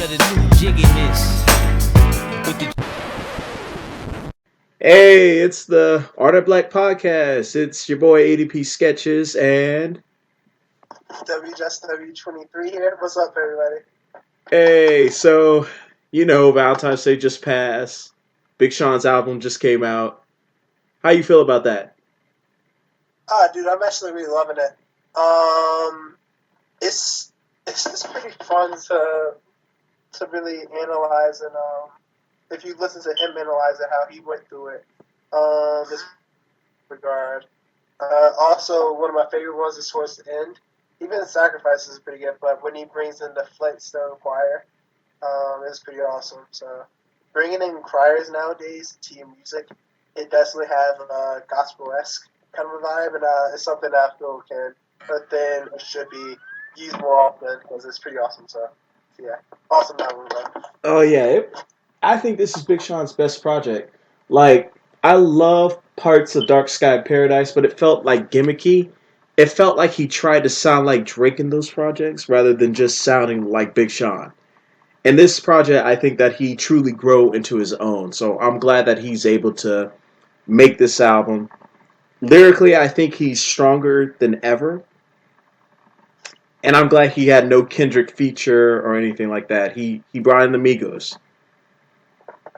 the new jigginess. With the Hey, it's the Artiblack podcast. It's your boy ADP Sketches and WJSW23 here. What's up, everybody? hey, Valentine's Day just passed. Big Sean's album just came out. How you feel about that? Dude, I'm actually really loving it. It's pretty fun to really analyze and if you listen to him analyze it, how he went through it. This regard. Also, one of my favorite ones is towards the end. Even the Sacrifices is pretty good, but when he brings in the Flintstone Choir, it's pretty awesome. So, bringing in choirs nowadays to your music, it definitely have a gospel-esque kind of a vibe, and it's something that I feel can, but then it should be used more often because it's pretty awesome. So, yeah, awesome album, bro. Oh yeah, I think this is Big Sean's best project. Like, I love parts of Dark Sky Paradise, but it felt like gimmicky. It felt like he tried to sound like Drake in those projects rather than just sounding like Big Sean. In this project, I think that he truly grew into his own. So I'm glad that he's able to make this album. Lyrically, I think he's stronger than ever. And I'm glad he had no Kendrick feature or anything like that. He brought in the Migos.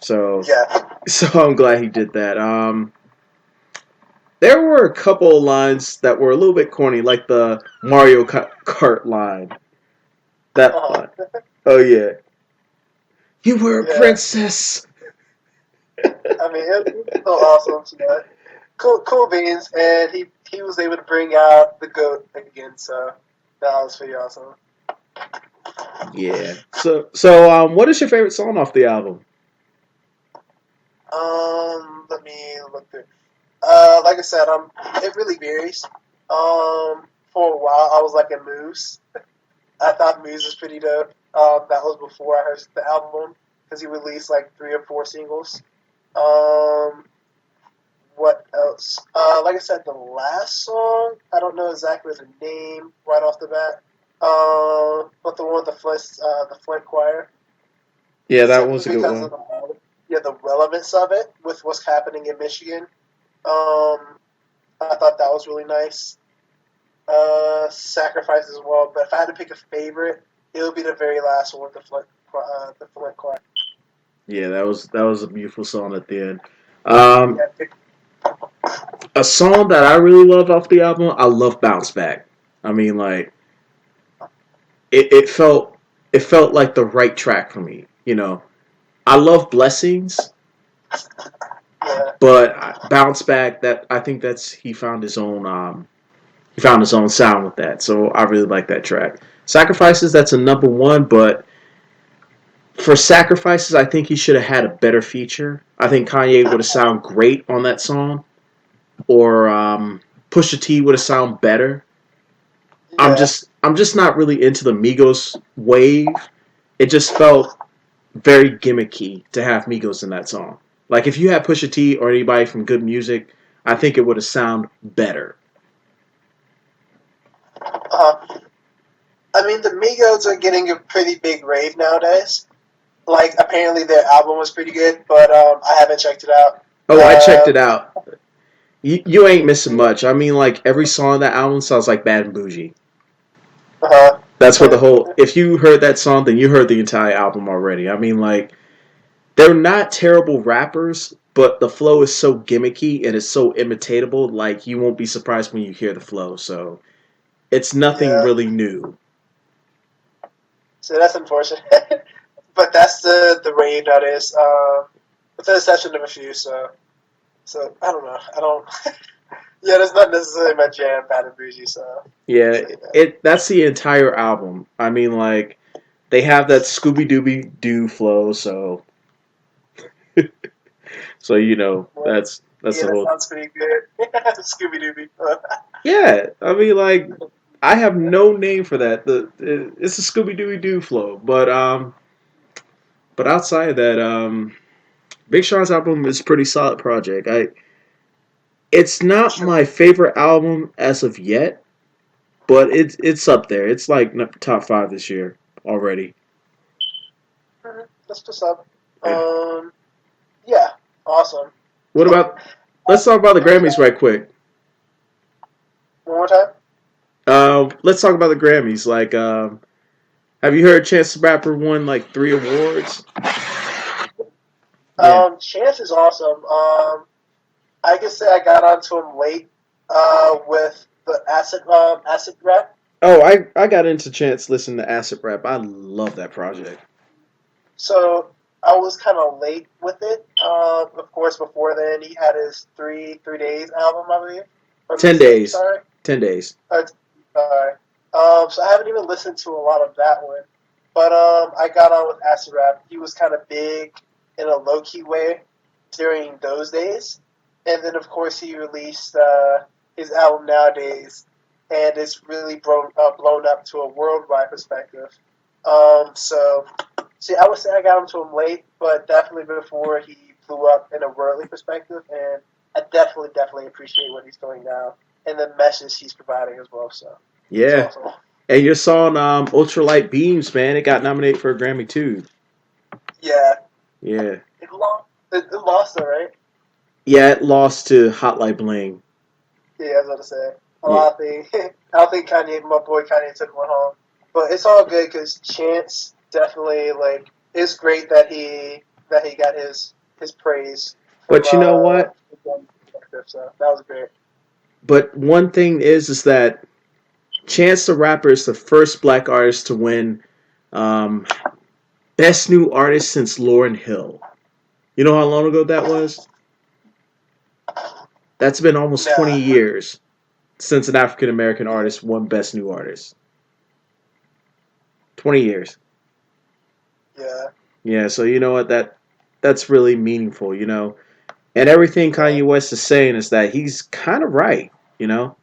So Yeah. so I'm glad he did that. There were a couple of lines that were a little bit corny, like the Mario Kart line. That line. Oh yeah. You were a Yeah. princess. I mean, it was awesome. So, cool beans, and he was able to bring out the goat again. So that was pretty awesome. Yeah. So what is your favorite song off the album? Let me look through. Like I said, it really varies. For a while, I was like a Moose. I thought Moose was pretty dope. That was before I heard the album because he released like 3 or 4 singles. Um, what else? Like I said, the last song, I don't know exactly the name right off the bat. But the one with the Flint Choir, Yeah, that simply was a good because one. of the relevance of it with what's happening in Michigan. I thought that was really nice. Sacrifice as well, but if I had to pick a favorite, it would be the very last one, the Flint Choir. Yeah, that was a beautiful song at the end. Um, Yeah, a song that I really loved off the album, I love Bounce Back. I mean, like it felt like the right track for me. I love Blessings, yeah. but Bounce Back, that I think that's he found his own sound with that. So I really like that track. Sacrifices, that's a number one, but for Sacrifices, I think he should have had a better feature. I think Kanye would have sounded great on that song, or Pusha T would have sounded better. Yeah. I'm just not really into the Migos wave. It just felt very gimmicky to have Migos in that song. Like if you had Pusha T or anybody from Good Music, I think it would have sounded better. Uh, I mean, the Migos are getting a pretty big rave nowadays. Like, apparently their album was pretty good, but I haven't checked it out. Oh, I checked it Um, out. You ain't missing much. I mean, like every song on that album sounds like Bad and Bougie. uh, That's what the whole. If you heard that song, then you heard the entire album already. I mean, like they're not terrible rappers, but the flow is so gimmicky and it's so imitatable. Like you won't be surprised when you hear the flow. So it's nothing yeah. really new. So that's unfortunate. But that's the rave nowadays. With the exception of a few, so I don't know. I don't. Yeah, that's not necessarily my jam, Bad and Bougie. Yeah, So yeah. that's the entire album. I mean, like they have that Scooby Dooby Doo flow. So Well, that's yeah, the that whole. sounds pretty good. Scooby Dooby. Yeah, I mean, like I have no name for that. It's a Scooby Dooby Doo flow, but outside of that, Big Sean's album is a pretty solid project. It's For not sure. my favorite album as of yet, but it's up there. It's like top 5 this year already. That's what's up. Yeah. Yeah, awesome. What about? Let's talk about the Grammys right quick. One more time. Let's talk about the Grammys. Like, have you heard Chance the Rapper won like 3 awards? Yeah. Chance is awesome. I can say I got onto him late. With the acid rap. Oh, I got into Chance listening to Acid Rap. I love that project. So I was kind of late with it. Of course, before then he had his three days album, I believe, or 10 days. Sorry, 10 days. sorry. So I haven't even listened to a lot of that one. But I got on with Acid Rap. He was kind of big in a low key way during those days, and then of course he released his album Nowadays, and it's really blown up to a worldwide perspective. So see, I would say I got him to him late, but definitely before he blew up in a worldly perspective, and I definitely appreciate what he's doing now and the message he's providing as well. So it's Yeah. awesome. And your song Ultralight Beams, man, it got nominated for a Grammy too. Yeah, Yeah. it lost. It lost though, right? Yeah, it lost to Hotlight Bling. Yeah, I was about to say. A Yeah. lot of things. I don't think my boy Kanye took one home, but it's all good because Chance definitely it's great that he got his praise from But you know what? so that was great. But one thing is that Chance the Rapper is the first black artist to win um, Best New Artist since Lauryn Hill. You know how long ago that was? That's been almost 20 Nah, years since an African American artist won Best New Artist. 20 years. yeah, Yeah, so you know what that's really meaningful, you know. And everything yeah. Kanye West is saying is that he's kind of right, you know.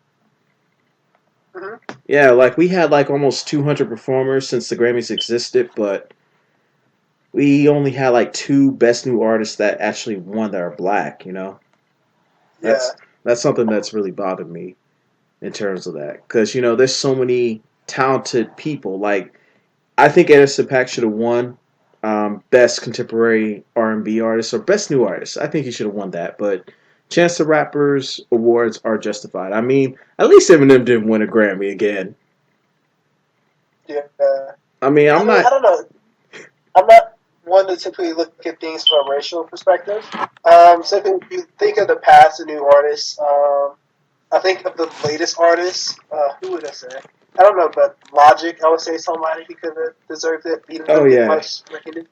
Mm-hmm. Yeah, like we had like almost 200 performers since the Grammys existed, but we only had like 2 Best New Artists that actually won that are black, you know. Yeah, That's something that's really bothered me in terms of that, because you know there's so many talented people. Like I think Anderson .Paak should have won Best Contemporary R&B Artist or Best New Artist. I think he should have won that, but Chance the Rapper's awards are justified. I mean, at least Eminem didn't win a Grammy again. yeah. I mean, I'm I not. don't know. I'm not one to typically look at things from a racial perspective. So if you think of the past and new artists, I think of the latest artists. Who would I say? I don't know, but Logic, I would say somebody who could have deserved it. He Oh didn't get yeah, much recognition.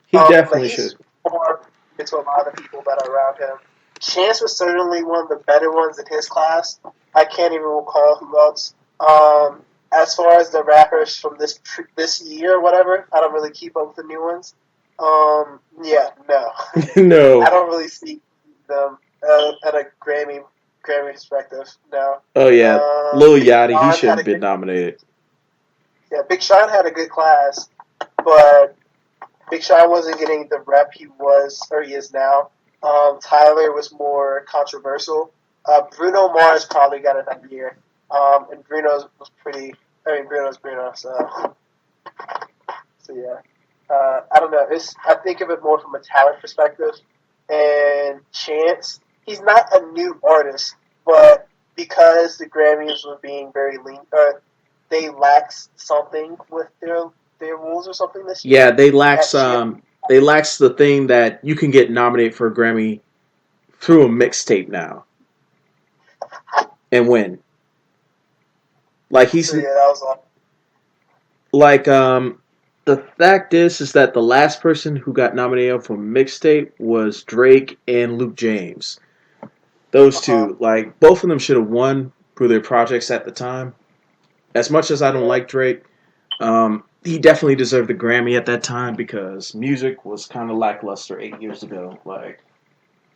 he But definitely he's should. more into a lot of the people that are around him. Chance was certainly one of the better ones in his class. I can't even recall who else. As far as the rappers from this year or whatever, I don't really keep up with the new ones. Yeah, no, I No. don't really see them at a Grammy perspective. No. Oh yeah, Lil Big Yachty, he Sean should had have a been good nominated. yeah. Big Sean had a good class, but Big Sean wasn't getting the rep he was or he is now. Tyler was more controversial. Bruno Mars probably got it that year. And Bruno's was pretty. I mean, Bruno's Bruno. So yeah. I don't know. I think of it more from a talent perspective. And Chance, he's not a new artist, but because the Grammys were being very lean, they lacked something with their rules or something this Yeah, year. That Chance, they lacks the thing that you can get nominated for a Grammy through a mixtape now and win. Like so he's yeah, that was all. like the fact is that the last person who got nominated for mixtape was Drake and Luke James. Those Uh-huh. two, like both of them should have won for their projects at the time. As much as I don't Yeah, like Drake, he definitely deserved the Grammy at that time because music was kind of lackluster 8 years ago. Like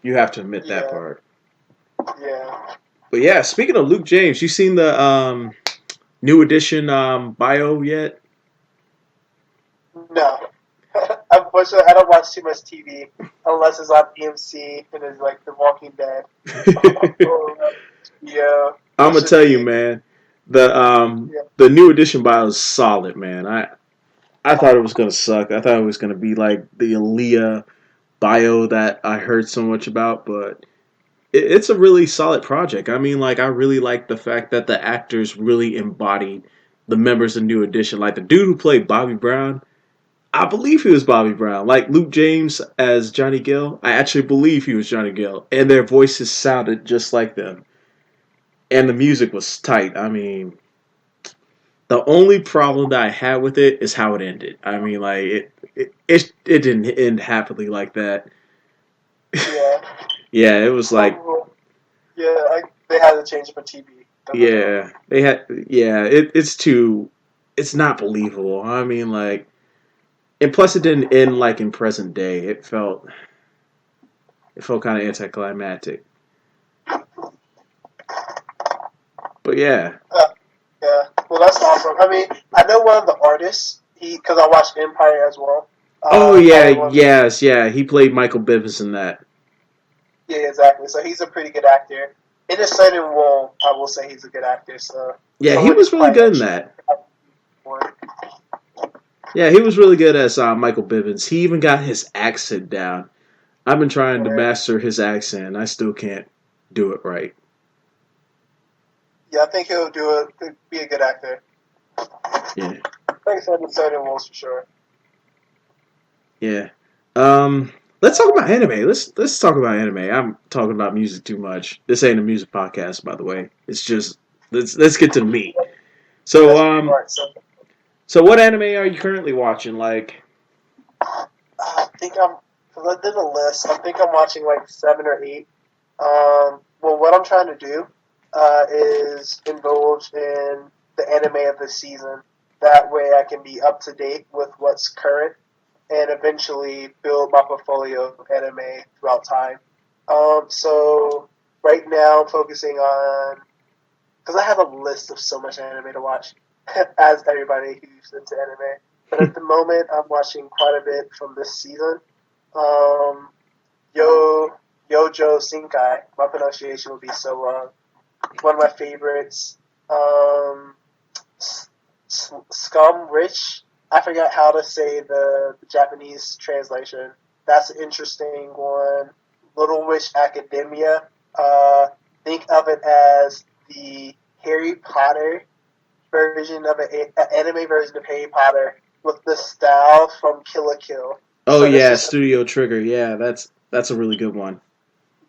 you have to admit that yeah, part. yeah. But yeah, speaking of Luke James, you seen the new edition bio yet? No. Unfortunately, I don't watch too much TV unless it's on AMC and it's like The Walking Dead or yeah, I'm that gonna should tell you, be man. yeah. The new edition bio is solid, man. I thought it was gonna suck. I thought it was gonna be like the Aaliyah bio that I heard so much about, but it's a really solid project. I mean, like I really like the fact that the actors really embodied the members of New Edition. Like the dude who played Bobby Brown, I believe he was Bobby Brown. Like Luke James as Johnny Gill, I actually believe he was Johnny Gill, and their voices sounded just like them, and the music was tight. I mean, the only problem that I had with it is how it ended. I mean, like it didn't end happily like that. Yeah. Yeah, it was like Yeah, they had to change it for TV. yeah, they had yeah, it's too it's not believable. I mean, like and plus it didn't end like in present day. It felt kind of anticlimactic. But yeah. Yeah, well, that's awesome. I mean, I know one of the artists. Because I watched Empire as well. Oh yeah, Probably one of the, yes, yeah. He played Michael Bivins in that. yeah, exactly. So he's a pretty good actor. In a certain role, I will say he's a good actor. So Yeah, he someone you was really probably good in actually that. want. Yeah, he was really good as Michael Bivins. He even got his accent down. I've been trying to Or, master his accent. And I still can't do it right. yeah, I think he'll could be a good actor. Yeah, Like I said, in certain roles for sure. yeah. Let's talk about anime. Let's talk about anime. I'm talking about music too much. This ain't a music podcast, by the way. It's just let's get to the meat. So That's pretty hard. So so what anime are you currently watching? Like, I think because I did a list. I think I'm watching like 7 or 8. Well, what I'm trying to do is indulge in the anime of the season. That way, I can be up to date with what's current and eventually build my portfolio of anime throughout time. So right now, I'm focusing on because I have a list of so much anime to watch, as everybody who's into anime. But at the moment, I'm watching quite a bit from this season. Um, Yo Yojo Sinkai. My pronunciation will be so wrong. One of my favorites. Um, Scum Rich. I forgot how to say the Japanese translation. That's an interesting one. Little Witch Academia. Think of it as the Harry Potter version of an anime version of Harry Potter with the style from Kill la Kill. oh So it's yeah, just Studio Trigger. Yeah, that's a really good one.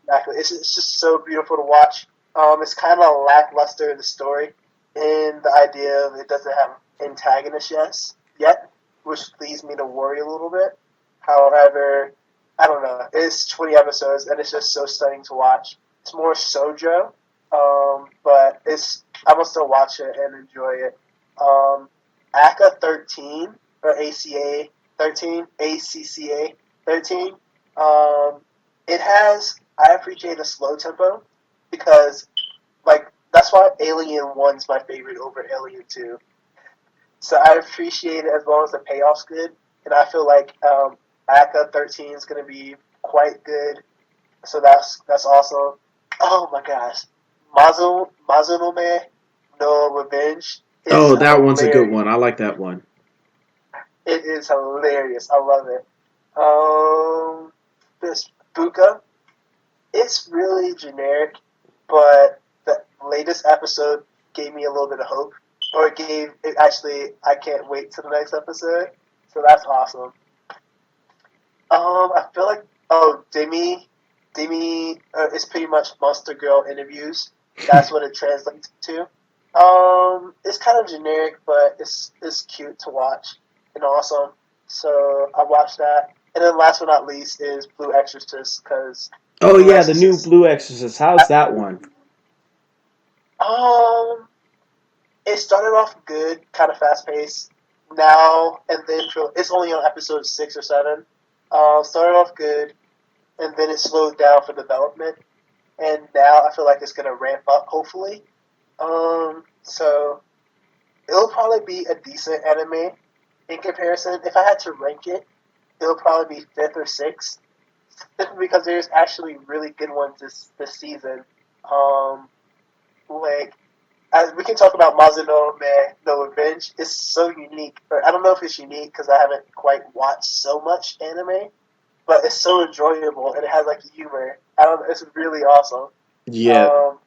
exactly. It's just so beautiful to watch. It's kind of lackluster in the story, in the idea of it doesn't have antagonists yet, which leads me to worry a little bit. However, I don't know. It's 20 episodes, and it's just so stunning to watch. It's more sojo, but I will still watch it and enjoy it. ACA 13 or ACA 13, ACCA 13. Um, it has I appreciate a slow tempo because like that's why Alien One's my favorite over Alien Two. So I appreciate it as long as the payoff's good, and I feel like ACA 13 is going to be quite good. So that's awesome. Oh my gosh, Mazunome no Revenge is Oh, that one's a good hilarious. one. I like that one. It is hilarious. I love it. This Buka, it's really generic, but the latest episode gave me a little bit of hope. Or it actually, I can't wait to the next episode. So that's awesome. I feel like, Demi, is pretty much Monster Girl interviews. That's what it translates to. It's kind of generic, but it's cute to watch and awesome. So I watched that. And then last but not least is Blue Exorcist, because Oh Blue yeah, the new Exorcist. Blue Exorcist. How's that one? Um, it started off good, kind of fast paced. Now and then, it's only on episode 6 or 7. Started off good, and then it slowed down for development. And now I feel like it's gonna ramp up, hopefully. So it'll probably be a decent anime in comparison. If I had to rank it, it'll probably be fifth or sixth, simply because there's actually really good ones this season. Um, like as we can talk about Mazuno no Revenge. It's so unique. Or I don't know if it's unique because I haven't quite watched so much anime, but it's so enjoyable and it has like humor. I don't. It's really awesome. Yeah, Um,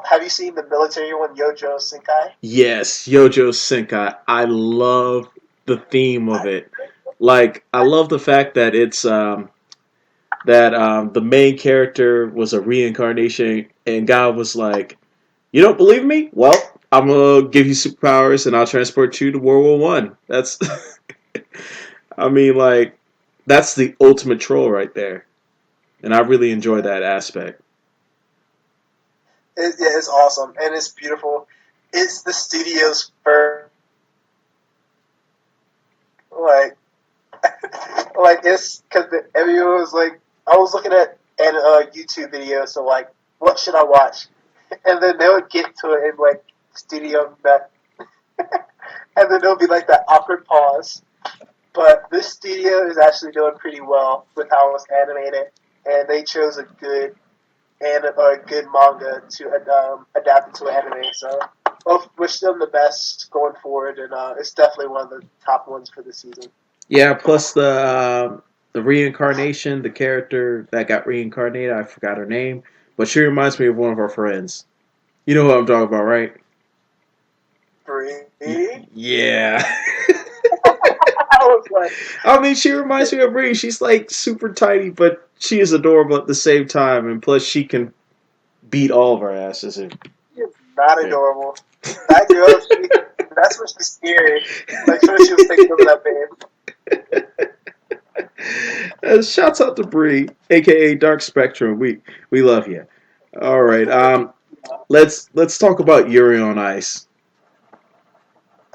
have you seen the military one, Yojo Senkai? yes, Yojo Senkai. I love the theme of it. Like, I love the fact that it's that the main character was a reincarnation, and God was like, "You don't believe me? Well, I'm gonna give you superpowers, and I'll transport you to World War I." That's, I mean, like, that's the ultimate troll right there, and I really enjoy that aspect. Yeah, it's awesome and it's beautiful. It's the studio's first like like it's because everyone was like, I was looking at an YouTube video, so like, what should I watch? And then they would get to it in like studio meth, and then there'll be like that awkward pause. But this studio is actually doing pretty well with how it's animated, and they chose a good and a good manga to adapt into an anime. So, both wish them the best going forward, and it's definitely one of the top ones for the season. Yeah, plus the reincarnation, the character that got reincarnated, I forgot her name, but she reminds me of one of our friends. You know who I'm talking about, right? Bree? Yeah. I was like, I mean, she reminds me of Bree. She's like super tiny, but she is adorable at the same time, and plus she can beat all of our asses. And, you're not yeah. adorable. That girl, that's what she's scary. Like, sure, she was taking over that babe. Shouts out to Bree, aka Dark Spectrum. We love you. All right. Let's talk about Yuri on Ice.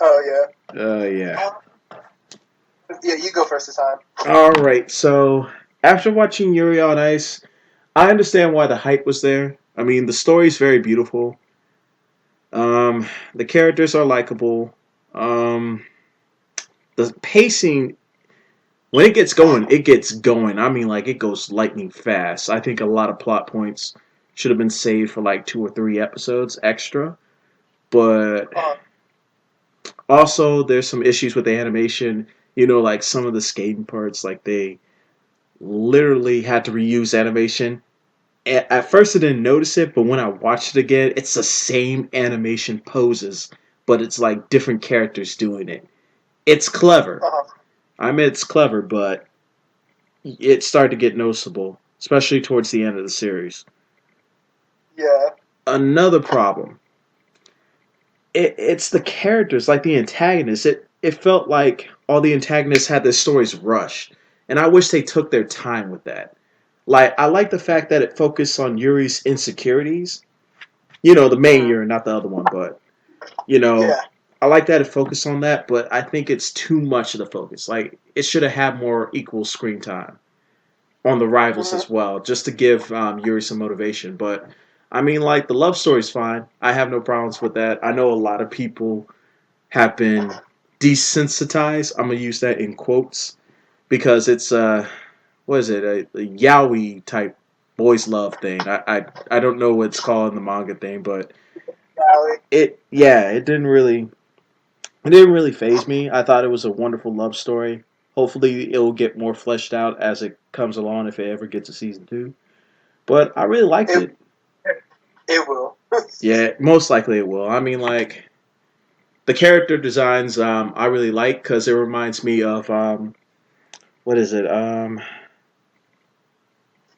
Oh, Yeah. yeah. Yeah, you go first this time. All right. So after watching Yuri on Ice, I understand why the hype was there. I mean, the story's very beautiful. The characters are likable. Um, the pacing, when it gets going, it gets going. I mean, like, it goes lightning fast. I think a lot of plot points should have been saved for like 2 or 3 episodes extra. But Uh, also, there's some issues with the animation. You know, like some of the skating parts, like they literally had to reuse animation. At first, I didn't notice it, but when I watched it again, it's the same animation poses, but it's like different characters doing it. It's clever. uh, I mean, it's clever, but it started to get noticeable, especially towards the end of the series. yeah. Another problem, it's the characters, like the antagonists. It felt like all the antagonists had their stories rushed, and I wish they took their time with that. Like, I like the fact that it focused on Yuri's insecurities. You know, the main Mm, Yuri, not the other one, but you know, yeah. I like that it focused on that, but I think it's too much of the focus. Like, it should have had more equal screen time on the rivals Mm-hmm. as well, just to give Yuri some motivation. But I mean, like, the love story's fine. I have no problems with that. I know a lot of people have been desensitized. I'm gonna use that in quotes because it's what is it, a yaoi type boys love thing. I don't know what it's called in the manga thing, but Valley. it didn't really phase me. I thought it was a wonderful love story. Hopefully, it will get more fleshed out as it comes along if it ever gets a season 2. But I really liked It, it. it will. Yeah, most likely it will. I mean, like, the character designs, I really like because it reminds me of what is it?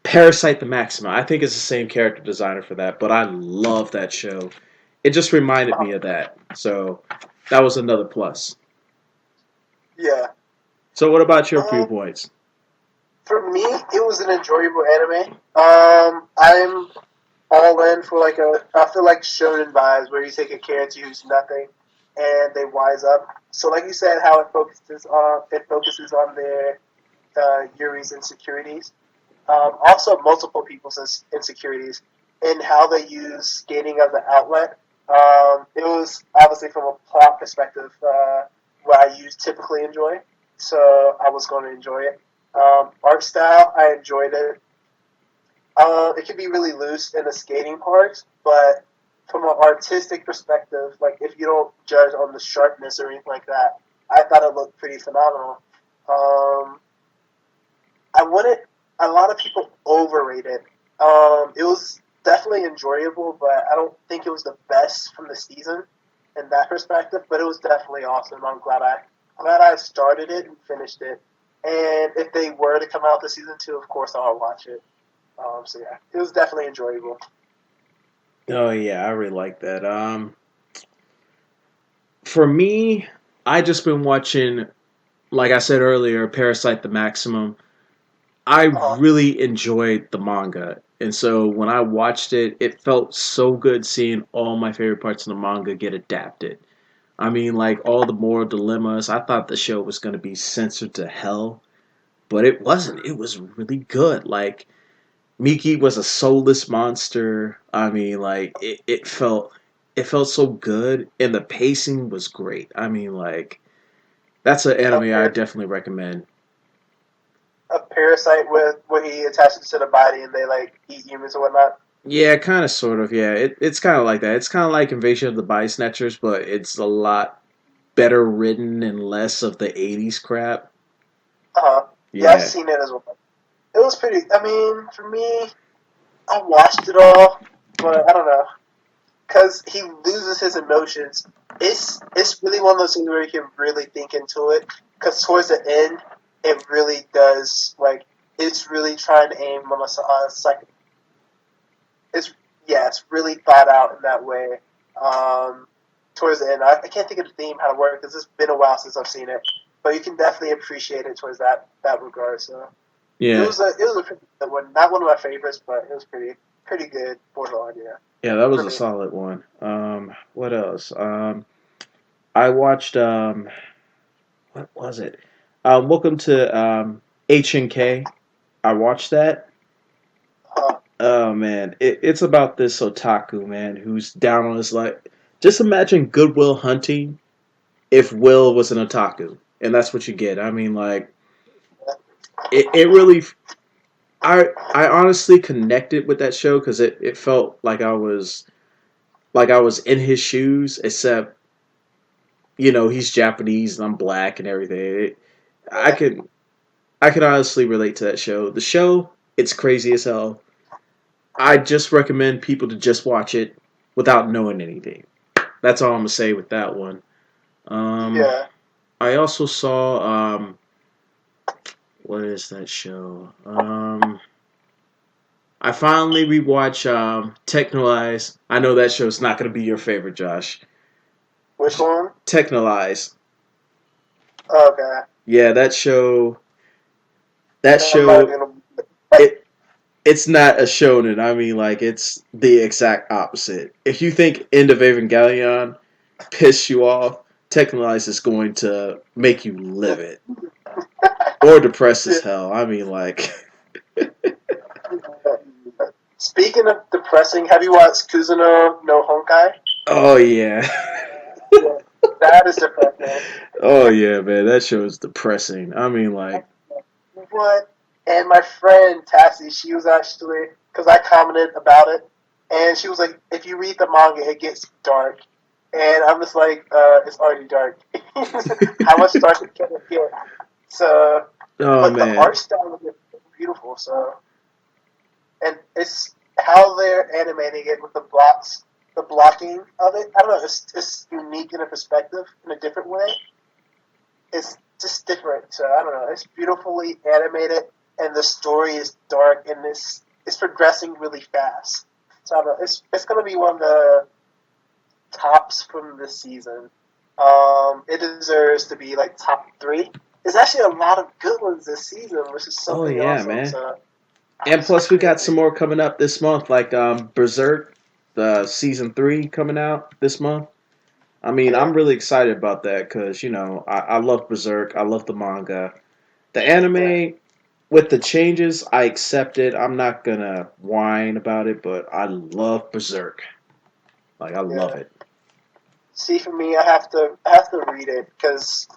Parasite the Maxima. I think it's the same character designer for that, but I love that show. It just reminded me of that, so that was another plus. Yeah. So, what about your Um, viewpoints? for me, it was an enjoyable anime. I'm all in for like I feel like shonen vibes where you take a character who's nothing and they wise up. So like you said, how it focuses on their Yuri's insecurities. Also, multiple people's insecurities and how they use skating as an outlet. It was obviously from a plot perspective what I typically enjoy, so I was going to enjoy it. Art style, I enjoyed it. It can be really loose in the skating part, but from an artistic perspective, like if you don't judge on the sharpness or anything like that, I thought it looked pretty phenomenal. Um, I wouldn't. A lot of people overrate it. It was definitely enjoyable, but I don't think it was the best from the season in that perspective. But it was definitely awesome. I'm glad I started it and finished it. And if they were to come out the season 2, of course I'll watch it. So yeah, it was definitely enjoyable. Oh yeah, I really like that. For me, I just been watching, like I said earlier, Parasite the Maximum. I Uh, really enjoyed the manga. And so when I watched it, it felt so good seeing all my favorite parts of the manga get adapted. I mean, like all the moral dilemmas. I thought the show was going to be censored to hell, but it wasn't. It was really good. Like Miki was a soulless monster. I mean, like it felt so good, and the pacing was great. I mean, like that's an a, anime I par- definitely recommend. a parasite with where he attaches to the body and they like eat humans and whatnot. Yeah, kind of, sort of. Yeah, it's kind of like that. It's kind of like Invasion of the Body Snatchers, but it's a lot better written and less of the '80s crap. Yeah, I've Yeah, seen it as well. It was pretty. I mean, for me, I watched it all, but I don't know because he loses his emotions. It's really one of those things where you can really think into it. Because towards the end, it really does like it's really trying to aim on a psych. It's yeah, it's really thought out in that way. Um, Towards the end, I can't think of the theme how to work because it's been a while since I've seen it, but you can definitely appreciate it towards that regard. So yeah, it was a pretty good one. Not one of my favorites, but it was pretty good. Borderline, yeah, yeah. That was for a me. solid one. What else? I watched. What was it? Welcome to HNK. I watched that. Uh, Oh man, it's about this otaku man who's down on his luck. Just imagine Goodwill Hunting if Will was an otaku, and that's what you get. I mean, like it really. I honestly connected with that show because it felt like I was in his shoes, except he's Japanese and I'm black and everything. I yeah, can I can honestly relate to that show. The show, it's crazy as hell. I just recommend people to just watch it without knowing anything. That's all I'm gonna say with that one. Um, yeah. I also saw what is that show? I finally rewatched Technol Eyes. I know that show's not gonna be your favorite, Josh. Which one? Technol Eyes. Okay, Yeah, that show. That I'm not show. gonna. It it's not a shonen. I mean, like it's the exact opposite. If you think End of Evangelion piss you off, Technol Eyes is going to make you live it or depressed as Yeah. hell. I mean, like, Speaking of depressing, have you watched Kuzuno no Honkai? oh yeah. Yeah, that is depressing. Oh yeah, man, that show is depressing. I mean, like, What? And my friend Tassie, she was actually because I commented about it, and she was like, "If you read the manga, it gets dark." And I'm just like, "It's already dark. How much darker can it get?" So, oh but the man, art style is beautiful. So, and it's how they're animating it with the blocks, the blocking of it. I don't know. It's unique in a perspective in a different way. It's just different. So I don't know. It's beautifully animated, and the story is dark, and it's progressing really fast. So I don't know. It's gonna be one of the tops from this season. It deserves to be like top three. There's actually a lot of good ones this season, which is oh something yeah, awesome. man. So And it's plus, we got some crazy. more coming up this month, like Berserk, the season 3 coming out this month. I mean, Yeah, I'm really excited about that because I love Berserk. I love the manga. The yeah, anime, with the changes, I accept it. I'm not gonna whine about it, but I love Berserk. Like I love yeah. it. See, for me, I have to read it because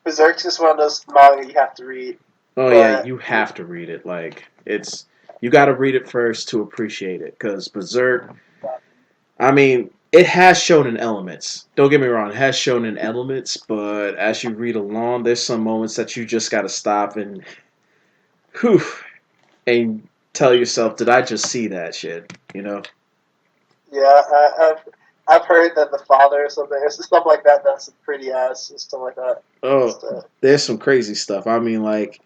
Berserk's just one of those manga you have to read. Oh yeah, But you have to read it. Like you got to read it first to appreciate it. Because Berserk, I mean, it has shown in elements. Don't get me wrong, it has shown in elements, but as you read along, there's some moments that you just got to stop and, whew, and tell yourself, did I just see that shit? You know? Yeah, I've heard that the father or something, stuff like that. That's pretty ass and stuff like that. Oh, Just, there's some crazy stuff. I mean, like,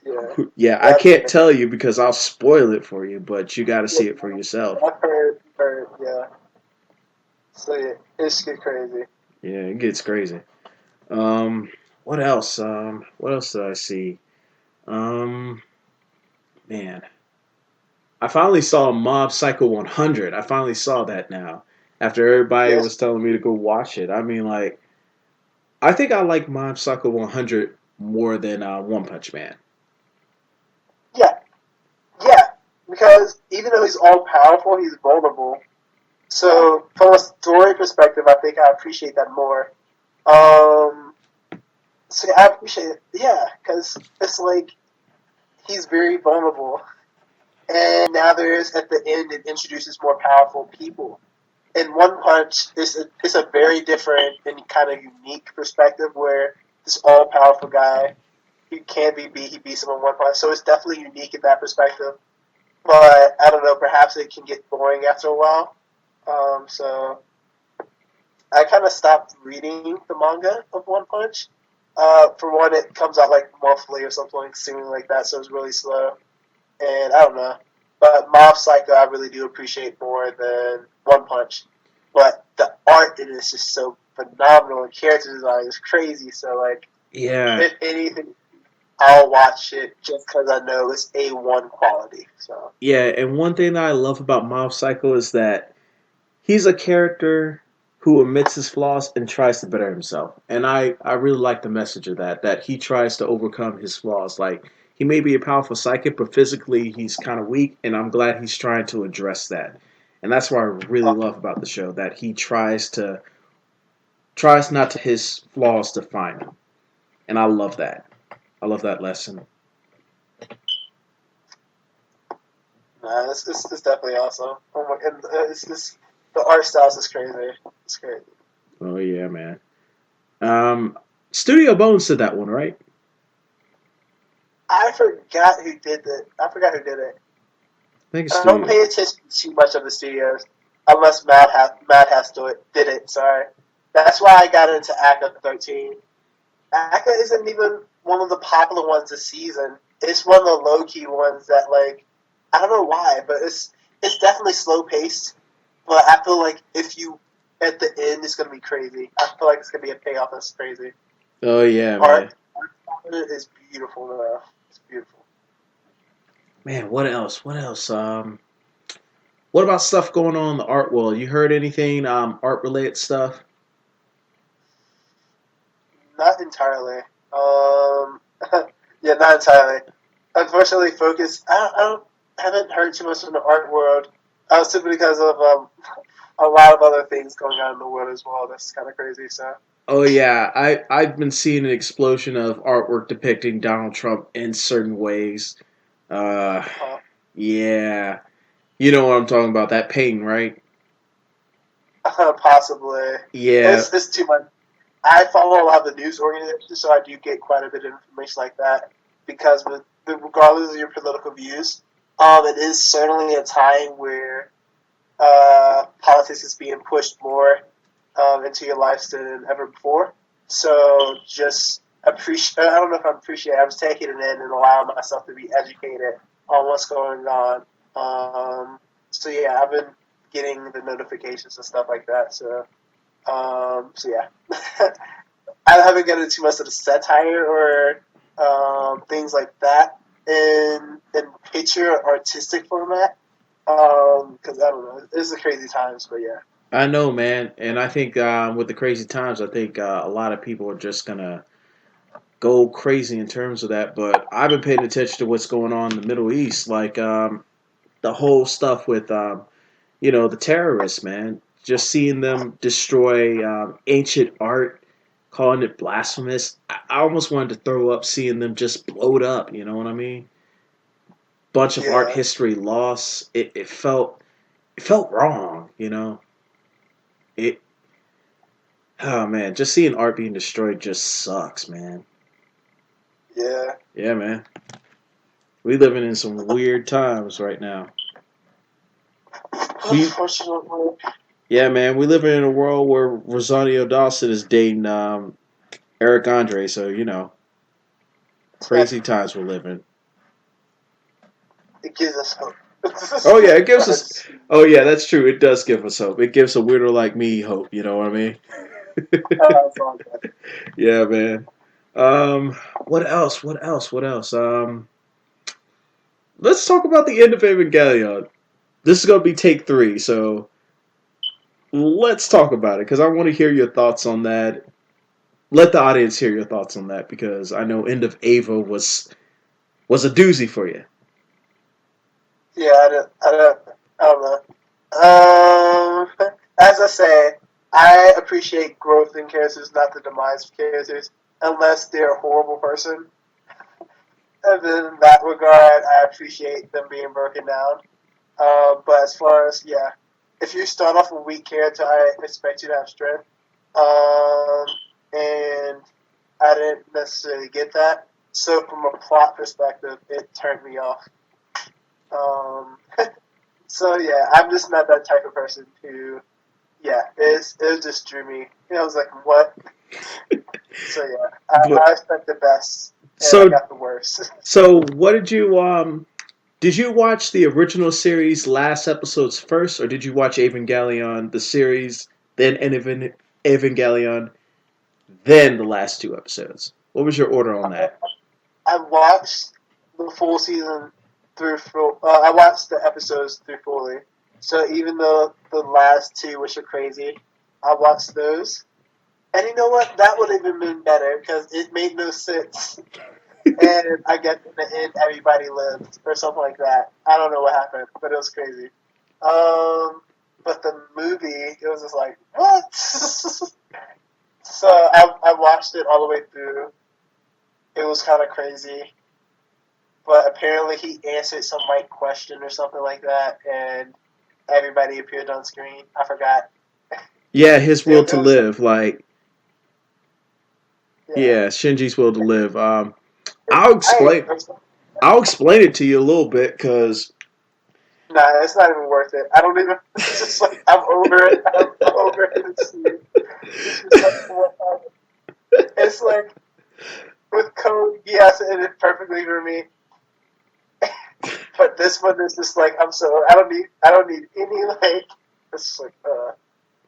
yeah, yeah, I that's can't tell you because I'll spoil it for you, but you got to yeah, see it for yourself. I've heard, yeah. So yeah, it's get crazy. Yeah, it gets crazy. Um, what else? What else did I see? Um, man, I finally saw Mob Psycho 100. I finally saw that now. After everybody Yes, was telling me to go watch it. I mean, like, I think I like Mob Psycho 100 more than One Punch Man. yeah, yeah. Because even though he's all powerful, he's vulnerable. So from a story perspective, I think I appreciate that more. Um, so I appreciate it, yeah, because it's like he's very vulnerable, and now there's at the end it introduces more powerful people. In One Punch, it's a very different and kind of unique perspective where this all powerful guy he can't be beat. He beats him in one punch, so it's definitely unique in that perspective. But I don't know, perhaps it can get boring after a while. So I kind of stopped reading the manga of One Punch. For one, it comes out like monthly or something, seeming like that, so it's really slow. And I don't know. But Mob Psycho, I really do appreciate more than One Punch. But the art in it is just so phenomenal, and character design is crazy. So, like, Yeah, if anything, I'll watch it just because I know it's A1 quality. So, yeah, and one thing that I love about Mob Psycho is that he's a character who admits his flaws and tries to better himself. And I really like the message of that he tries to overcome his flaws. Like, he may be a powerful psychic, but physically he's kind of weak, and I'm glad he's trying to address that. And that's what I really uh, love about the show, that he tries not to his flaws define him. And I love that. I love that lesson. nah, it's definitely awesome. Oh my, and the art styles is crazy. It's crazy. Oh yeah, man. Um, Studio Bones did that one, right? I forgot who did it. I forgot who did it. I think it's I don't Studio. pay attention too much of the studios unless Madhouse did it. Sorry, that's why I got into ACA 13. ACA isn't even one of the popular ones this season. It's one of the low key ones that like I don't know why, but it's definitely slow paced. But I feel like if you at the end, it's gonna be crazy. I feel like it's gonna be a payoff that's crazy. Oh yeah, man. Art is beautiful though. It's beautiful. Man, what else? What else? What about stuff going on in the art world? You heard anything art related stuff? Not entirely. Um, yeah, not entirely. Unfortunately, focus. I haven't heard too much from the art world. Simply because of a lot of other things going on in the world as well. That's kind of crazy. So, Oh yeah, I've been seeing an explosion of artwork depicting Donald Trump in certain ways. Uh, uh, yeah, you know what I'm talking about? That painting, right? possibly, Yeah. it's too much. I follow a lot of the news organizations, so I do get quite a bit of information like that. Because regardless of your political views, it is certainly a time where politics is being pushed more into your lives than ever before. So just appreciate. I don't know if I'm appreciating. I'm just taking it in and allowing myself to be educated on what's going on. So yeah, I've been getting the notifications and stuff like that. So yeah, I haven't gotten too much of the satire or things like that in picture or artistic format. Because I don't know, it's the crazy times, but yeah. I know, man, and I think with the crazy times, I think a lot of people are just gonna go crazy in terms of that. But I've been paying attention to what's going on in the Middle East, like the whole stuff with the terrorists, man. Just seeing them destroy ancient art, calling it blasphemous. I almost wanted to throw up seeing them just blow it up. You know what I mean? Bunch of art Yeah, history lost. It felt wrong. You know. it. Oh man, just seeing art being destroyed just sucks, man. Yeah. Yeah, man. We living in some weird times right now. We Unfortunately. Yeah, man. We living in a world where Rosario Dawson is dating Eric Andre, so you know, crazy times we're living. It gives us hope. Oh yeah, it gives us. Oh yeah, that's true. It does give us hope. It gives a weirdo like me hope. You know what I mean? It's all good. Yeah, man. Um, what else? What else? What else? Let's talk about the end of Evangelion. This is gonna be take 3, so let's talk about it because I want to hear your thoughts on that. Let the audience hear your thoughts on that because I know End of Ava was a doozy for you. Yeah, I don't know. As I say, I appreciate growth in characters, not the demise of characters, unless they're a horrible person. And then in that regard, I appreciate them being broken down. But as far as, yeah, if you start off a weak character, I expect you to have strength. And I didn't necessarily get that. So from a plot perspective, it turned me off. Um, so yeah, I'm just not that type of person who, yeah, it just drew me. I was like, what? So yeah, But I expect the best, and I so got the worst. so what did you did you watch the original series last episodes first, or did you watch Evangelion the series, then Evangelion, then the last 2 episodes? What was your order on that? I watched the full season through full. I watched the episodes through fully. So even though the last two, which are crazy, I watched those. And you know what? That would have even been better because it made no sense. And I guess in the end, everybody lived or something like that. I don't know what happened, but it was crazy. But the movie, it was just like what? So I watched it all the way through. It was kind of crazy, but apparently he answered some right question or something like that, and everybody appeared on screen. I forgot. Yeah, his will It to was live, like yeah. yeah, Shinji's will to live. It, I'll I explain. I'll explain it to you a little bit because Nah, it's not even worth it. I don't even. It's just like I'm over it. I'm over it. It's just like what happened. It's like with code, he has to end it perfectly for me. But this one is just like I'm so I don't need any like it's just like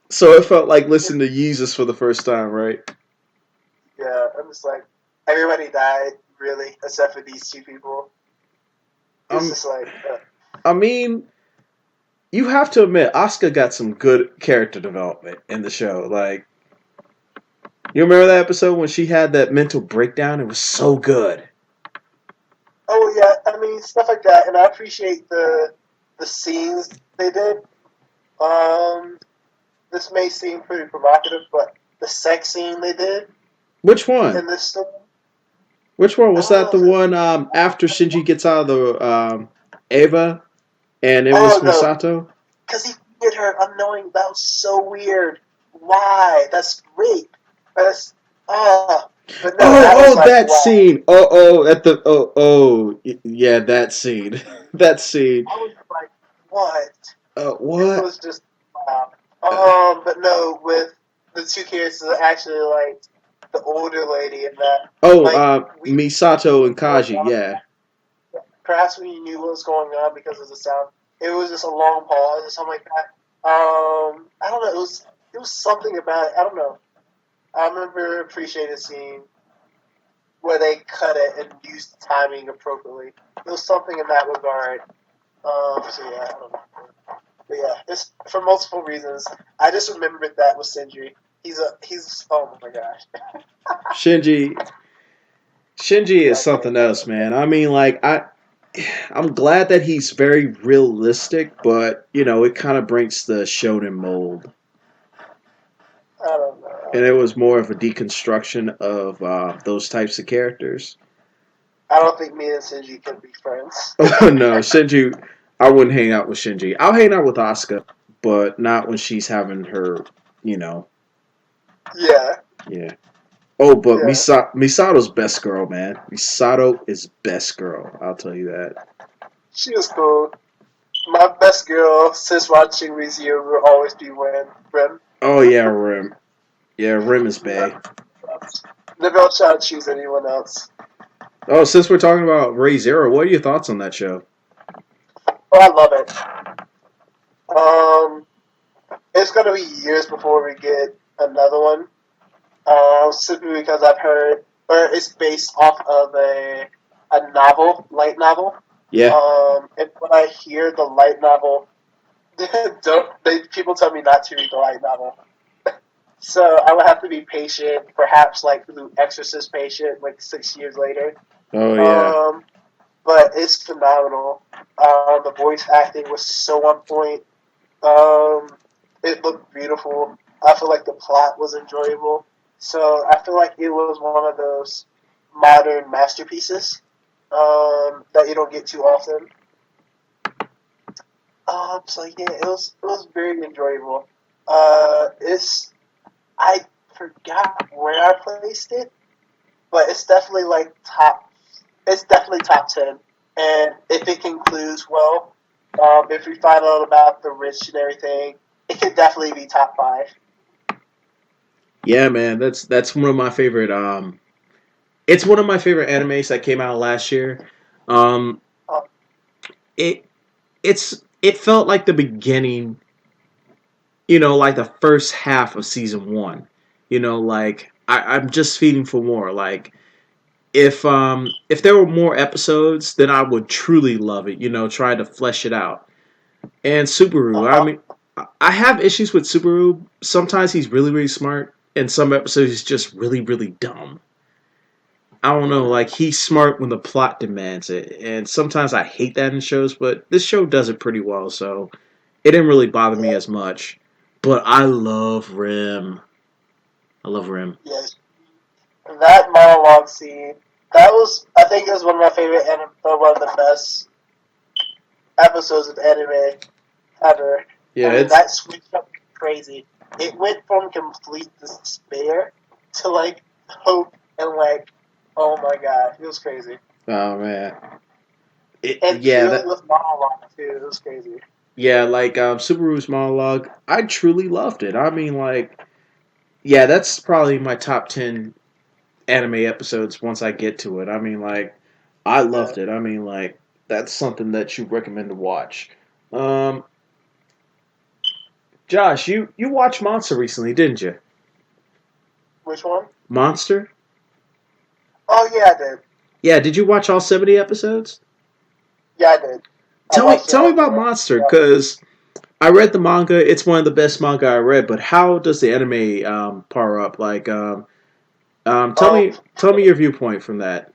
so it felt like listening to Yeezus for the first time, right? yeah, I'm just like everybody died really except for these two people. It's Um, just like I mean, you have to admit, Asuka got some good character development in the show. Like, you remember that episode when she had that mental breakdown? It was so good. oh yeah, I mean stuff like that, and I appreciate the scenes they did. Um, this may seem pretty provocative, but the sex scene they did Which one? in this story, Which one I was don't that? know The if it. one after Shinji gets out of the Eva, and it was Oh no, Misato. because he did her unknowing. That was so weird. Why? That's rape. That's but no, Oh, that was oh, like that wow. scene. Oh, oh, at the yeah, that scene. That scene. I was like, what? It What? was just wow. But no, with the two characters that actually like the older lady and that, Oh, like we Misato and going Kaji. on. Yeah. Perhaps we knew what was going on because of the sound. It was just a long pause or something like that. I don't know. It was something about it. I don't know. I remember appreciating seeing where they cut it and used the timing appropriately. It was something in that regard. So yeah, I don't know. But yeah, it's for multiple reasons. I just remembered that with Sindri. He's oh my gosh. Shinji. Shinji Yeah, is I can't. something else, man. I mean, like I'm glad that he's very realistic, but you know, it kind of breaks the shonen mold, I don't know. and it was more of a deconstruction of those types of characters. I don't think me and Sindri can be friends. Oh no, I wouldn't hang out with Shinji. I'll hang out with Asuka, but not when she's having her you know. Yeah, Yeah. Oh, but yeah. Misato's best girl, man. Misato is best girl. I'll tell you that. She was cool. My best girl since watching ReZero will always be Rim. Oh yeah, Rim. Yeah, Rim is bae. Never will try to choose anyone else. Oh, since we're talking about Ray Zero, what are your thoughts on that show? Oh, I love it. Um, it's gonna be years before we get another one. Simply because I've heard, or it's based off of a novel, light novel. Yeah. And when I hear the light novel, people tell me not to read the light novel. So I would have to be patient, perhaps like the Exorcist patient, like 6 years later. Oh yeah. Um, but it's phenomenal. The voice acting was so on point. Um, it looked beautiful. I feel like the plot was enjoyable. So I feel like it was one of those modern masterpieces that you don't get too often. So yeah, it was very enjoyable. It's I forgot where I placed it, but it's definitely like top. It's definitely top 10, and if it concludes well, if we find out about the rich and everything, it could definitely be top 5. Yeah, man. That's one of my favorite. It's one of my favorite animes that came out last year. Um, Um, it it felt like the beginning, like the first half of season one. Like I'm just feeding for more. Like if there were more episodes, then I would truly love it. Try to flesh it out. And Subaru, I uh-huh. mean, I have issues with Subaru. Sometimes he's really really smart, and some episodes he's just really really dumb. I don't know, like he's smart when the plot demands it, and sometimes I hate that in shows, but this show does it pretty well, so it didn't really bother me Yeah, as much. But I love Rim. I love Rim. yes. That monologue scene, that was, I think it was one of my favorite, one of the best episodes of anime ever. Yeah, I mean, it's that switched up crazy. It went from complete despair to like hope and like, oh my god, it was crazy. oh man, And yeah filled that with monologue too. It was crazy. yeah like Subaru's monologue. I truly loved it. I mean, like yeah, that's probably my top 10 anime episodes once I get to it. I mean, like I Yeah. loved it. I mean, like that's something that you recommend to watch. Um, Josh, you watched Monster recently, didn't you? Which one? Monster? Oh yeah, I did. Yeah, did you watch all 70 episodes? Yeah, I did. I Tell me watched it tell me all about through. Monster cuz I read the manga. It's one of the best manga I read, but how does the anime power up? Like tell Um, me your viewpoint from that.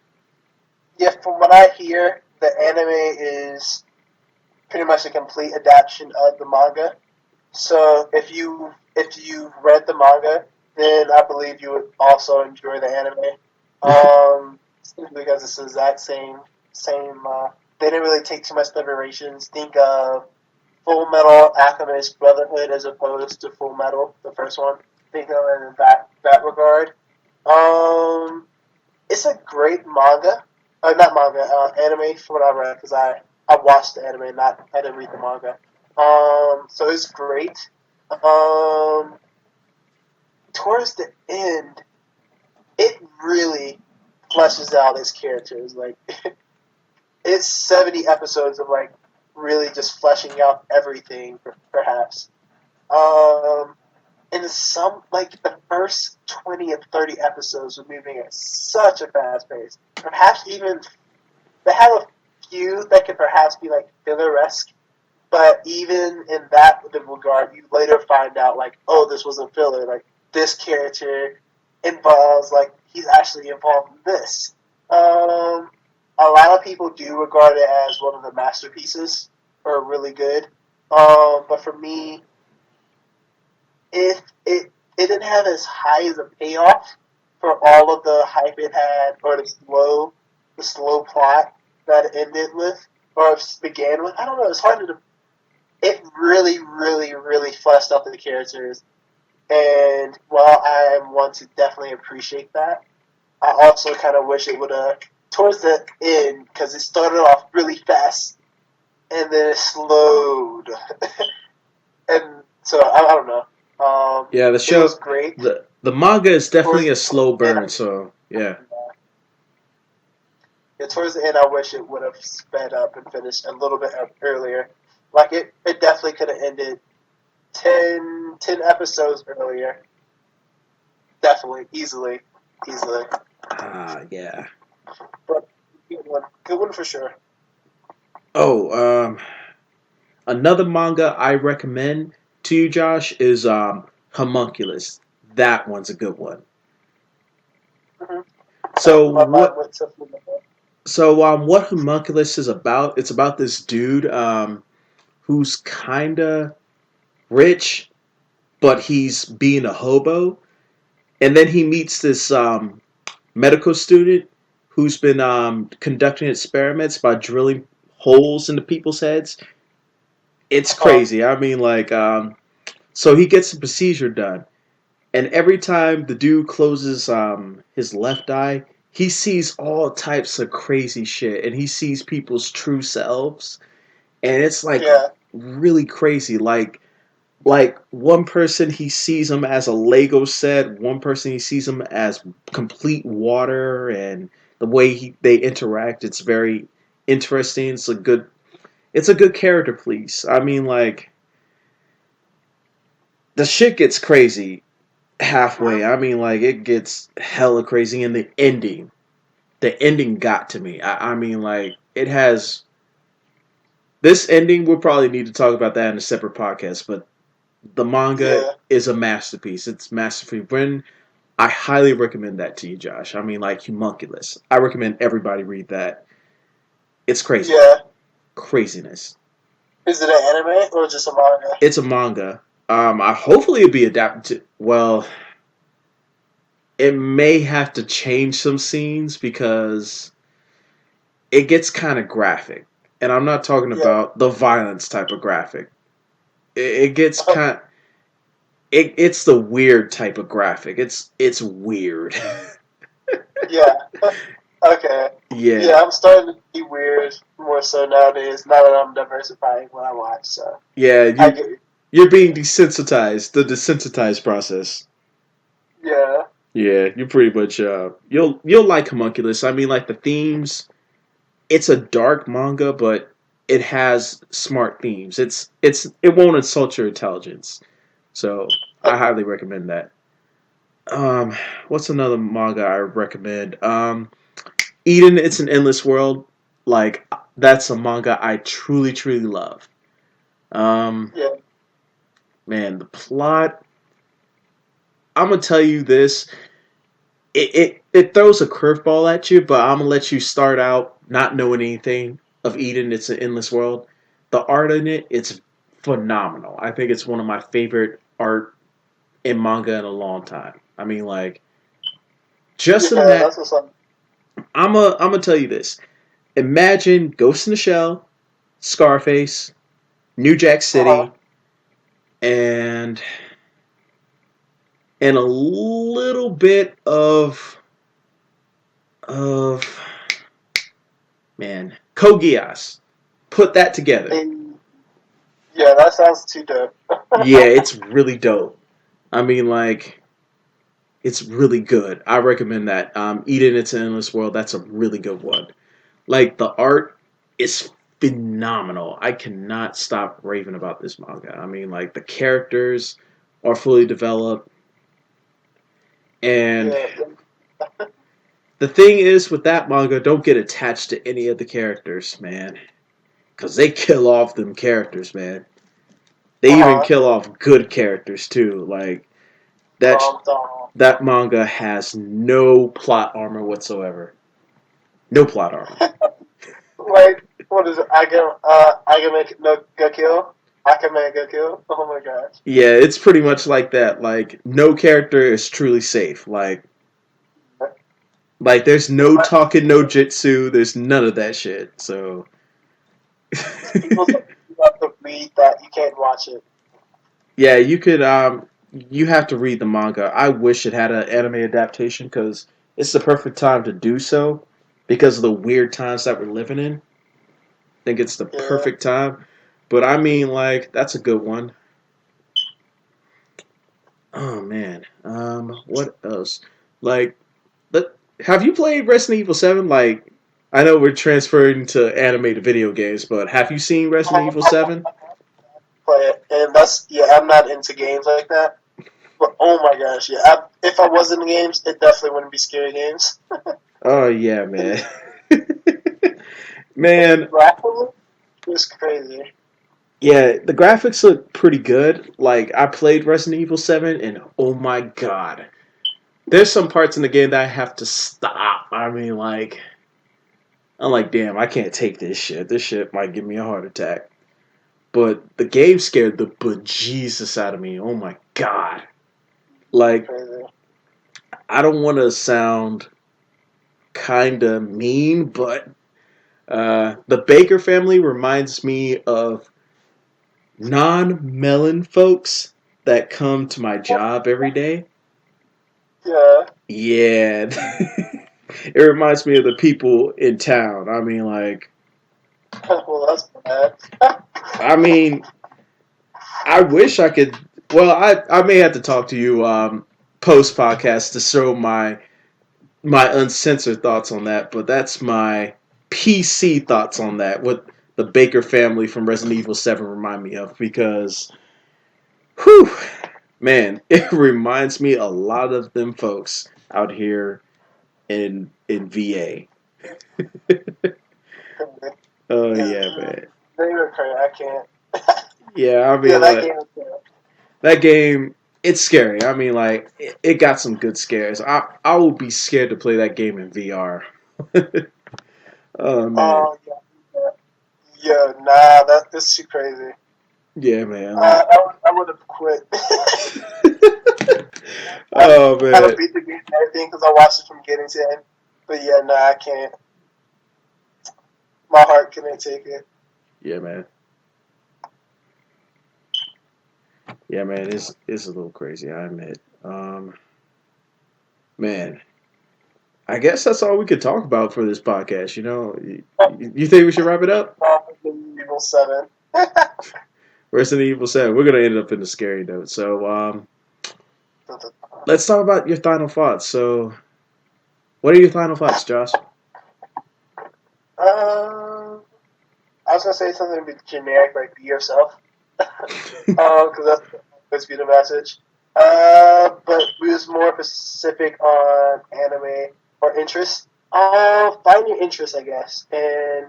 yeah, from what I hear, the anime is pretty much a complete adaptation of the manga. So if you read the manga, then I believe you would also enjoy the anime. Simply because it's the exact same. They didn't really take too much liberations. Think of Full Metal Alchemist Brotherhood as opposed to Full Metal, the first one. Think of it in that regard. Um, it's a great manga. Not manga, anime for what I read because I watched the anime, not I didn't read the manga. So it's great. Um, Towards the end, it really fleshes out its characters. Like it's 70 episodes of like really just fleshing out everything, perhaps. Um, and some like the first 20 or 30 episodes were moving at such a fast pace. Perhaps even they have a few that could perhaps be like filler-esque, but even in that regard, you later find out like, oh, this wasn't filler. Like this character involves like he's actually involved in this. A lot of people do regard it as one of the masterpieces or really good. But for me, if it didn't have as high as a payoff for all of the hype it had or the slow plot that it ended with or began with. I don't know. It's hard to. It really, really, really fleshed out the characters. And while I am one to definitely appreciate that, I also kind of wish it would have, towards the end, because it started off really fast and then it slowed. And so, I don't know. Yeah, the It was show, great. the manga is definitely Towards a slow the end, burn. So yeah, towards the end, I wish it would have sped up and finished a little bit earlier. Like, it definitely could have ended 10 episodes earlier. Definitely, easily. yeah. But good one for sure. Oh, another manga I recommend to you, Josh, is Homunculus. That one's a good one. Mm-hmm. So My mind what? went to Fumiko. So what Homunculus is about? It's about this dude who's kinda rich, but he's being a hobo, and then he meets this medical student who's been conducting experiments by drilling holes into people's heads. It's Uh-huh. crazy. I mean, like, so he gets a procedure done, and every time the dude closes his left eye, he sees all types of crazy shit, and he sees people's true selves, and it's like Yeah, really crazy. Like one person he sees him as a Lego set, one person he sees him as complete water, and the way they interact, it's very interesting. It's a good character piece. I mean, like the shit gets crazy halfway. I mean, like it gets hella crazy, and the ending got to me. I mean, like it has this ending. We'll probably need to talk about that in a separate podcast, but the manga yeah, is a masterpiece. It's masterfully written. I highly recommend that to you, Josh. I mean, like Homunculus. I recommend everybody read that. It's crazy, yeah. craziness. Is it an anime or just a manga? It's a manga. I hopefully it'll be adapted to. Well, it may have to change some scenes because it gets kind of graphic, and I'm not talking Yeah, about the violence type of graphic. It gets kind. It's the weird type of graphic. It's weird. yeah. Okay. Yeah, Yeah, I'm starting to be weird more so nowadays. Now that I'm diversifying what I watch, so yeah. I get it. You're being desensitized. The desensitized process. Yeah, Yeah, you pretty much you'll like Homunculus. I mean, like the themes. It's a dark manga, but it has smart themes. It won't insult your intelligence. So I highly recommend that. Um, what's another manga I recommend? Eden, It's an Endless World. Like that's a manga I truly love. Um, yeah, man, the plot. I'm gonna tell you this. It throws a curveball at you, but I'm gonna let you start out not knowing anything of Eden. It's an endless world. The art in it, it's phenomenal. I think it's one of my favorite art in manga in a long time. I mean, like just yeah. That's what's up. I'm gonna tell you this. Imagine Ghost in the Shell, Scarface, New Jack Uh huh. City, and a little bit of man Kogias. Put that together. And yeah, that sounds too dope. Yeah, it's really dope. I mean, like, it's really good. I recommend that. Eden, It's an Endless World. That's a really good one. Like, the art is phenomenal. I cannot stop raving about this manga. I mean, like, the characters are fully developed. And Yeah, the thing is, with that manga, don't get attached to any of the characters, man. Because they kill off them characters, man. They uh even huh. kill off good characters, too. Like, that Calm down. that manga has no plot armor whatsoever. No plot armor. Like, what is it? I can make no go kill. I can make go kill. Oh my gosh. Yeah, it's pretty much like that. Like no character is truly safe. Like there's no But talking no jitsu. There's none of that shit. So people have to read that. You can't watch it. yeah, you have to read the manga. I wish it had an anime adaptation because it's the perfect time to do so because of the weird times that we're living in. I think it's the Yeah. perfect time. But I mean, like, that's a good one. Oh man. What else? Like, have you played Resident Evil 7? Like, I know we're transferring to animated video games, but have you seen Resident Evil 7? Play it, and I'm not into games like that. But oh my gosh, yeah. If I was in the games, it definitely wouldn't be scary games. Oh yeah, man. The Man, graphic was crazy. yeah, the graphics look pretty good. Like, I played Resident Evil 7 and oh my god. There's some parts in the game that I have to stop. I mean, like, I'm like, damn, I can't take this shit. This shit might give me a heart attack. But the game scared the bejesus out of me. Oh my god. Like, Crazy. I don't want to sound kind of mean, but the Baker family reminds me of non-melon folks that come to my job every day. Yeah. Yeah. It reminds me of the people in town. I mean, like, Well, that's bad. I mean, I wish I could. Well, I may have to talk to you post podcast to show my uncensored thoughts on that, but that's my PC thoughts on that. What the Baker family from Resident Evil 7 remind me of because, whew, man, it reminds me a lot of them folks out here in VA. Oh Yeah, yeah, man. they were crazy. I can't. Yeah, I Yeah, mean that like game was good. that game. It's scary. I mean, like it got some good scares. I will be scared to play that game in VR. Oh man, Oh yeah, yeah. Nah, that's too crazy. yeah, man. Like, I would have quit. I oh had to man, beat the game and everything because I watched it from beginning to end. But yeah, nah, I can't. My heart couldn't take it. yeah, man. Yeah, man. It's a little crazy. I admit. Man, I guess that's all we could talk about for this podcast. You think we should wrap it up? Evil 7. Resident Evil 7. We're gonna end up in the scary note. So let's talk about your final thoughts. So, what are your final thoughts, Josh? I was gonna say something a bit generic, like be yourself, because that's supposed to be the message. But we was more specific on anime or interest. Find your interest, I guess, and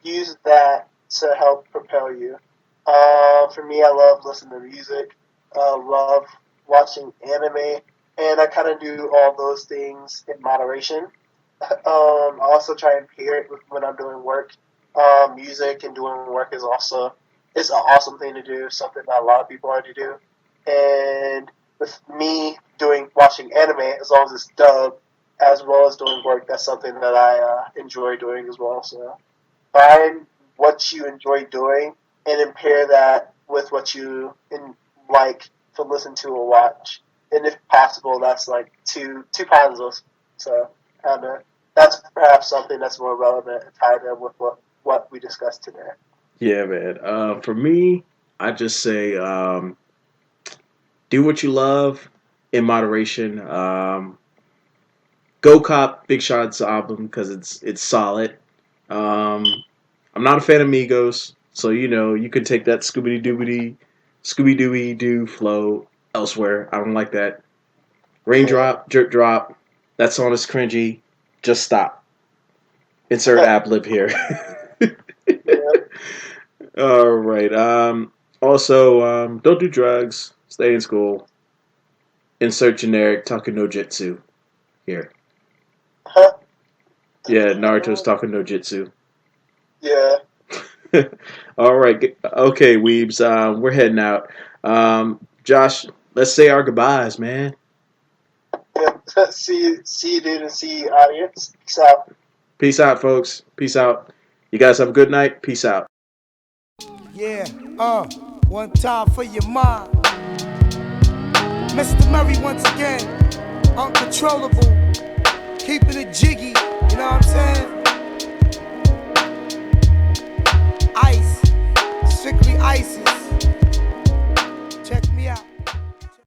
use that to help propel you. For me, I love listening to music. Love watching anime, and I kind of do all those things in moderation. I also try and pair it with when I'm doing work. Music and doing work is also it's an awesome thing to do. Something that a lot of people already do. And with me doing watching anime, as long as it's dubbed, as well as doing work, that's something that I enjoy doing as well. So find what you enjoy doing and then pair that with what you like to listen to or watch. And if possible, that's like two positives. So kind of that's perhaps something that's more relevant and tied in with what we discussed today. Yeah, man. For me, I just say do what you love in moderation. Go cop Big Sean's album because it's solid. Um, I'm not a fan of Migos, so you can take that Scooby Dooby Doo flow elsewhere. I don't like that. Yeah. Raindrop, Drip Drop. That song is cringy. Just stop. Insert ad lib here. Yeah. All right. Also, don't do drugs. Stay in school. Insert generic talking no jitsu here. Yeah, Naruto's talking no jitsu. Yeah. All right. Okay, weebs. We're heading out. Josh, let's say our goodbyes, man. Yeah. See you, dude, and see you, audience. Peace out. Peace out, folks. Peace out. You guys have a good night. Peace out. Yeah, one time for your mind. Mr. Murray once again, uncontrollable, keeping it jiggy, you know what I'm saying?